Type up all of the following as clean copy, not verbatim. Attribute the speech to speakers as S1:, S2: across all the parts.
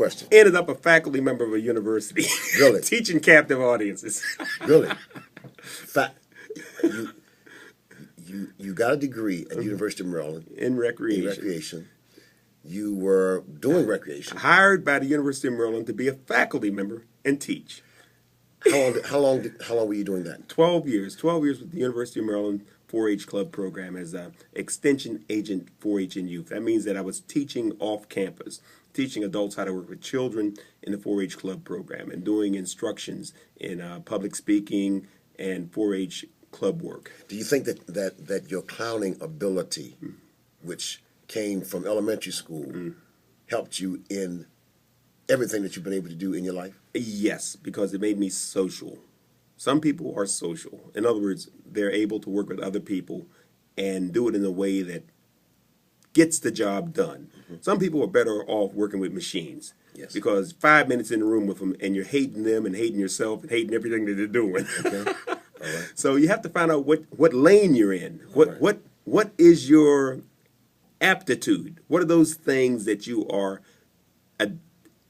S1: question.
S2: Ended up a faculty member of a university.
S1: Really?
S2: Teaching captive audiences.
S1: Really? You got a degree at the University of Maryland
S2: In recreation.
S1: in recreation. You were doing recreation.
S2: Hired by the University of Maryland to be a faculty member and teach.
S1: How long were you doing that?
S2: 12 years. 12 years with the University of Maryland 4-H Club program as an extension agent 4-H and youth. That means that I was teaching off campus, teaching adults how to work with children in the 4-H Club program and doing instructions in public speaking and 4-H club work.
S1: Do you think that your clowning ability, which came from elementary school, helped you in everything that you've been able to do in your life?
S2: Yes, because it made me social. Some people are social. In other words, they're able to work with other people and do it in a way that gets the job done. Some people are better off working with machines.
S1: Yes.
S2: Because 5 minutes in the room with them and you're hating them and hating yourself and hating everything that they're doing.
S1: Okay. All right.
S2: So you have to find out what lane you're in. What is your aptitude? What are those things that you are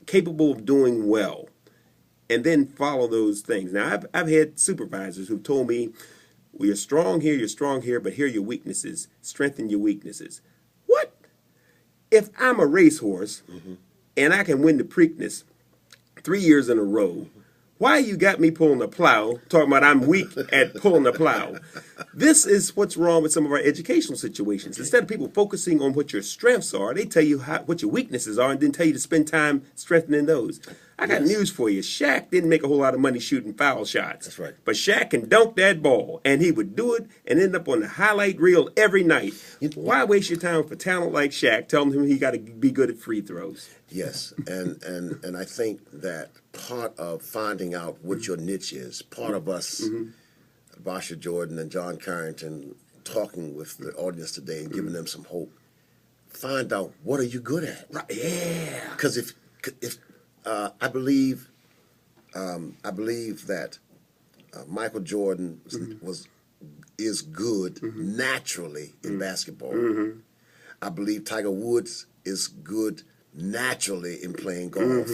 S2: capable of doing well? And then follow those things. Now, I've had supervisors who've told me, well, you're strong here, but here are your weaknesses. Strengthen your weaknesses. What? If I'm a racehorse and I can win the Preakness 3 years in a row, why you got me pulling the plow, talking about I'm weak at pulling the plow? This is what's wrong with some of our educational situations. Instead of people focusing on what your strengths are, they tell you what your weaknesses are and then tell you to spend time strengthening those. I got news for you. Shaq didn't make a whole lot of money shooting foul shots.
S1: That's right.
S2: But Shaq can dunk that ball, and he would do it and end up on the highlight reel every night. Why waste your time for talent like Shaq telling him he got to be good at free throws?
S1: Yes, and I think that part of finding out what your niche is, part of us, Basha Jordan and John Carrington, talking with the audience today and giving them some hope. Find out, what are you good at?
S2: Right. Yeah.
S1: Because if I believe that Michael Jordan is good naturally in basketball. I believe Tiger Woods is good naturally in playing golf.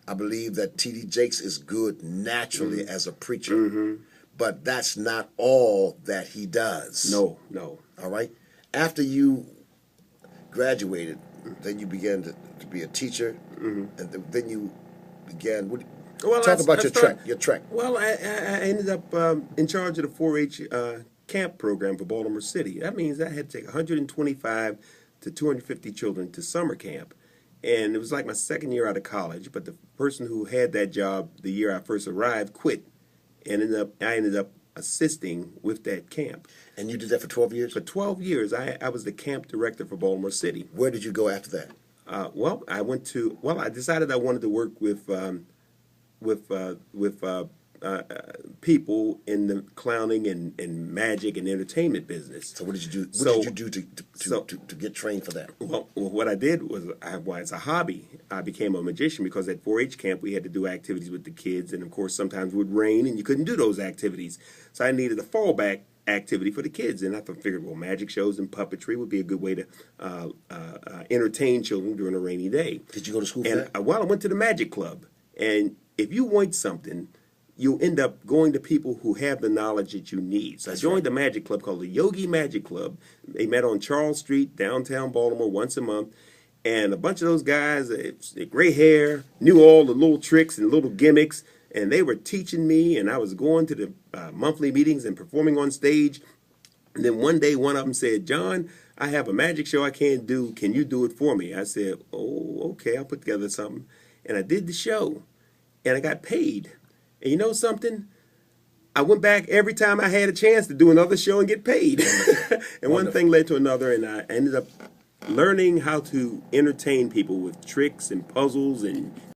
S1: I believe that T.D. Jakes is good naturally as a preacher. But that's not all that he does.
S2: No.
S1: All right? After you graduated, then you began to be a teacher, and then you began. Talk about your trek.
S2: Well, I ended up in charge of the 4-H camp program for Baltimore City. That means I had to take 125 to 250 children to summer camp. And it was like my second year out of college, but the person who had that job the year I first arrived quit. And I ended up assisting with that camp.
S1: And you did that for 12 years?
S2: For 12 years, I was the camp director for Baltimore City.
S1: Where did you go after that?
S2: I decided I wanted to work with people in the clowning and magic and entertainment business.
S1: So what did you do? What did you do to get trained for that?
S2: Well, what I did was, it's a hobby. I became a magician because at 4-H camp we had to do activities with the kids, and of course sometimes it would rain and you couldn't do those activities. So I needed a fallback activity for the kids, and I figured, well, magic shows and puppetry would be a good way to entertain children during a rainy day.
S1: Did you go to school for that?
S2: I went to the Magic Club, and if you want something, you'll end up going to people who have the knowledge that you need. So I joined the Magic Club called the Yogi Magic Club. They met on Charles Street, downtown Baltimore, once a month. And a bunch of those guys, gray hair, knew all the little tricks and little gimmicks. And they were teaching me, and I was going to the monthly meetings and performing on stage. And then one day, one of them said, "John, I have a magic show I can't do. Can you do it for me?" I said, "Oh, okay, I'll put together something." And I did the show, and I got paid. And you know something? I went back every time I had a chance to do another show and get paid. And one thing led to another, and I ended up learning how to entertain people with tricks and puzzles and